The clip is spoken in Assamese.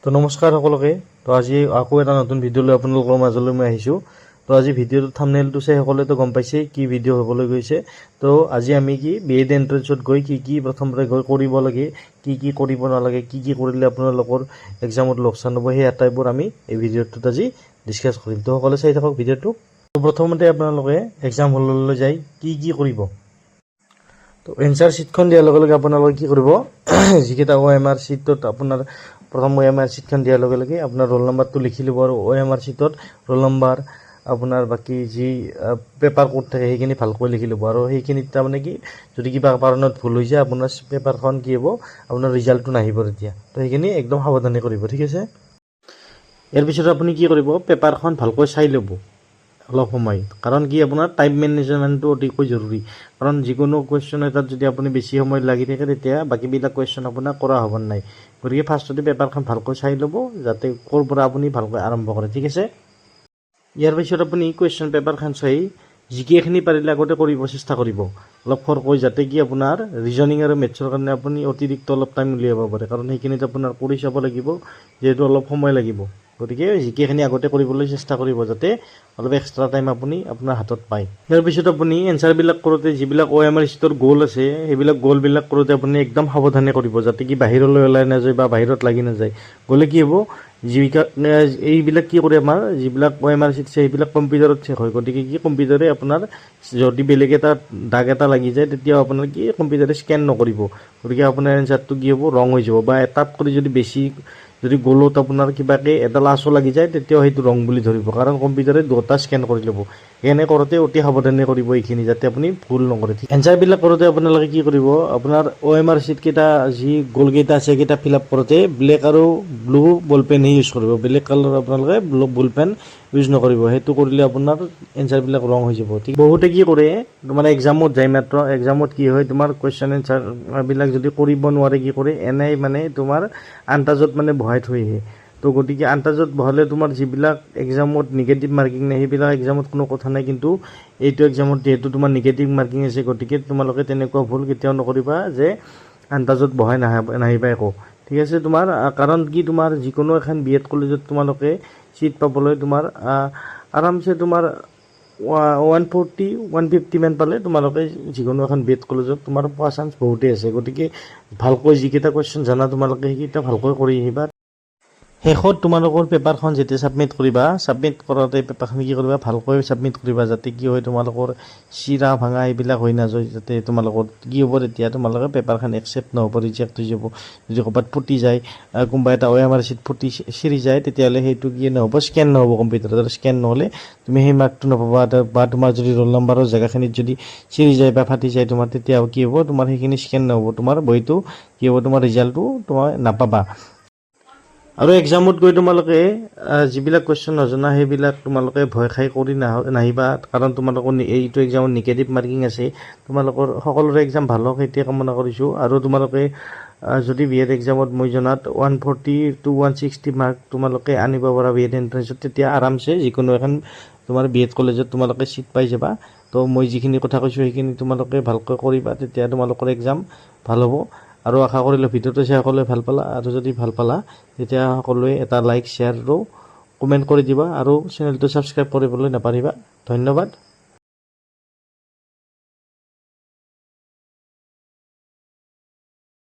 তো নমস্কাৰ সকলোকে। তো আজি আকৌ এটা নতুন ভিডিঅ' লৈ আপোনালোকৰ মাজলৈ মই আহিছোঁ। তো আজি ভিডিঅ'টোৰ থাম্বনেইলটো চাই সকলোৱেতো গম পাইছে কি ভিডিঅ' হ'বলৈ গৈছে। তো আজি আমি B.Ed এণ্ট্ৰেন্সত গৈ কি প্ৰথমতে গৈ কৰিব লাগে, কি কৰিব নালাগে, কি কৰিলে আপোনালোকৰ এক্সামত লোকচান হ'ব, সেই আটাইবোৰ আমি এই ভিডিঅ'টোত আজি ডিছকাছ কৰিম। তো সকলোৱে চাই থাকক ভিডিঅ'টো। তো প্ৰথমতে আপোনালোকে এক্সাম হললৈ যাই কি কৰিব। তো এনচাৰ শ্বীটখন দিয়াৰ লগে লগে আপোনালোকে কি কৰিব, যিকেইটা OMR শ্বীটত আপোনাৰ প্ৰথম OMR শ্বীটখন দিয়াৰ লগে লগে আপোনাৰ ৰোল নম্বৰটো লিখি ল'ব, আৰু OMR শ্বীটত ৰোল নম্বৰ আপোনাৰ বাকী যি পেপাৰ কোড থাকে সেইখিনি ভালকৈ লিখি ল'ব। আৰু সেইখিনিত তাৰমানে কি যদি কিবা কাৰণত ভুল হৈ যায় আপোনাৰ পেপাৰখন কি হ'ব, আপোনাৰ ৰিজাল্টটো নাহিব তেতিয়া। তো সেইখিনি একদম সাৱধানে কৰিব, ঠিক আছে। ইয়াৰ পিছত আপুনি কি কৰিব, পেপাৰখন ভালকৈ চাই ল'ব অলপ সময়, কাৰণ কি আপোনাৰ টাইম মেনেজমেণ্টটো অতিকৈ জৰুৰী। কাৰণ যিকোনো কুৱেশ্যন এটাত যদি আপুনি বেছি সময় লাগি থাকে তেতিয়া বাকীবিলাক কুৱেশ্যন আপোনাৰ কৰা হ'ব নাই। গতিকে ফাৰ্ষ্টতে পেপাৰখন ভালকৈ চাই ল'ব, যাতে ক'ৰ পৰা আপুনি ভালকৈ আৰম্ভ কৰে, ঠিক আছে। ইয়াৰ পিছত আপুনি কুৱেশ্যন পেপাৰখন চাই জিকেখিনি পাৰিলে আগতে কৰিব চেষ্টা কৰিব অলপ খৰকৈ, যাতে কি আপোনাৰ ৰিজনিং আৰু মেথছৰ কাৰণে আপুনি অতিৰিক্ত অলপ টাইম উলিয়াব পাৰে, কাৰণ সেইখিনিত আপোনাৰ কৰি চাব লাগিব, যিহেতু অলপ সময় লাগিব। গতিকে জিকেখিনি আগতে কৰিবলৈ চেষ্টা কৰিব, যাতে অলপ এক্সট্ৰা টাইম আপুনি আপোনাৰ হাতত পায়। ইয়াৰ পিছত আপুনি এনচাৰবিলাক কৰোঁতে যিবিলাক OMR শ্বীটৰ গ'ল আছে, সেইবিলাক গ'লবিলাক কৰোঁতে আপুনি একদম সাৱধানে কৰিব, যাতে কি বাহিৰলৈ ওলাই নাযায় বা বাহিৰত লাগি নাযায়। গ'লে কি হ'ব, এইবিলাক কি কৰে আমাৰ যিবিলাক OMR শ্বীট আছে সেইবিলাক কম্পিউটাৰত চেক হয়। গতিকে কি কম্পিউটাৰে আপোনাৰ যদি বেলেগ এটা দাগ এটা লাগি যায় তেতিয়াও আপোনাৰ কি কম্পিউটাৰে স্কেন নকৰিব। গতিকে আপোনাৰ এনচাৰটো কি হ'ব, ৰং হৈ যাব, বা এটাত কৰি যদি বেছি যদি গ'লত আপোনাৰ কিবাকৈ এডাল আঁচো লাগি যায় তেতিয়াও সেইটো ৰং বুলি ধৰিব, কাৰণ কম্পিউটাৰে দুটা স্কেন কৰি ল'ব। এনে কৰোঁতে অতি সাৱধানে কৰিব এইখিনি, যাতে আপুনি ভুল নকৰে। এনচাৰবিলাক কৰোঁতে আপোনালোকে কি কৰিব, আপোনাৰ OMR শ্বীটকেইটা যি গ'লকেইটা আছে সেইকেইটা ফিল আপ কৰোঁতে ব্লেক আৰু ব্লু বল পেনহে ইউজ কৰিব, বেলেগ কালাৰ আপোনালোকে বল পেন ইউজ নকৰিব। সেইটো কৰিলে আপোনাৰ এনচাৰবিলাক ৰং হৈ যাব, ঠিক। বহুতে কি কৰে, তোমাৰ এক্সামত যায় মাত্ৰ, এক্সামত কি হয় তোমাৰ কুৱেশ্যন এনচাৰবিলাক যদি কৰিব নোৱাৰে কি কৰে, এনেই মানে তোমাৰ আন্তাজত মানে বহাই থৈ আহে। তো গতিকে আন্তাজত বহালে তোমাৰ যিবিলাক এক্সামত নিগেটিভ মাৰ্কিং নাই সেইবিলাক এক্সামত কোনো কথা নাই, কিন্তু এইটো এক্সামত যিহেতু তোমাৰ নিগেটিভ মাৰ্কিং আছে, গতিকে তোমালোকে তেনেকুৱা ভুল কেতিয়াও নকৰিবা যে আন্তাজত বহাই নাহিবা একো, ঠিক আছে। তোমাৰ কাৰণ কি তোমাৰ যিকোনো এখন B.Ed কলেজত তোমালোকে ছিট পাবলৈ তোমাৰ আৰামছে তোমাৰ 140 150 মান পালে তোমালোকে যিকোনো এখন B.Ed কলেজত তোমাৰ পোৱা চান্স বহুতেই আছে। গতিকে ভালকৈ যিকেইটা কুৱেশ্যন জানা তোমালোকে সেইকেইটা ভালকৈ কৰি আহিবা। শেষত তোমালোকৰ পেপাৰখন যেতিয়া ছাবমিট কৰিবা, ছাবমিট কৰোঁতে পেপাৰখন কি কৰিবা, ভালকৈ ছাবমিট কৰিবা, যাতে কি হয় তোমালোকৰ চিৰা ভাঙা এইবিলাক হৈ নাযায়, যাতে তোমালোকৰ কি হ'ব তেতিয়া তোমালোকে পেপাৰখন একচেপ্ট নহ'ব, ৰিজেক্ট হৈ যাব। যদি ক'ৰবাত ফুটি যায়, কোনোবা এটা OMR শ্বীট ফুটি চিৰি যায়, তেতিয়াহ'লে সেইটো কি নহ'ব, স্কেন নহ'ব কম্পিউটাৰত, আৰু স্কেন নহ'লে তুমি সেই মাৰ্কটো নাপাবা। বা তোমাৰ যদি ৰোল নম্বৰৰ জেগাখিনিত যদি চিৰি যায় বা ফাটি যায় তোমাৰ, তেতিয়া কি হ'ব, তোমাৰ সেইখিনি স্কেন নহ'ব, তোমাৰ বহিটো কি হ'ব, তোমাৰ ৰিজাল্টটো তোমাৰ নাপাবা। আৰু এক্সামত গৈ তোমালোকে যিবিলাক কুৱেশ্যন নজনা সেইবিলাক তোমালোকে ভয় খাই কৰি নাহিবা, কাৰণ তোমালোকৰ এইটো এক্সামত নিগেটিভ মাৰ্কিং আছে। তোমালোকৰ সকলোৰে এক্সাম ভাল হওক সেইটোৱে কামনা কৰিছোঁ। আৰু তোমালোকে যদি B.Ed এক্সামত মই জনাত 140 to 160 মাৰ্ক তোমালোকে আনিব পাৰা B.Ed এণ্ট্ৰেন্সত, তেতিয়া আৰামছে যিকোনো এখন তোমাৰ B.Ed কলেজত তোমালোকে ছিট পাই যাবা। তো মই যিখিনি কথা কৈছোঁ সেইখিনি তোমালোকে ভালকৈ কৰিবা, তেতিয়া তোমালোকৰ এক্সাম ভাল হ'ব। আৰু আশা কৰিলোঁ ভিডিঅ'টো চাই সকলোৱে ভাল পালা, আৰু যদি ভাল পালা তেতিয়া সকলোৱে এটা লাইক, শ্বেয়াৰ আৰু কমেণ্ট কৰি দিবা, আৰু চেনেলটো ছাবস্ক্ৰাইব কৰিবলৈ নাপাহৰিবা। ধন্যবাদ।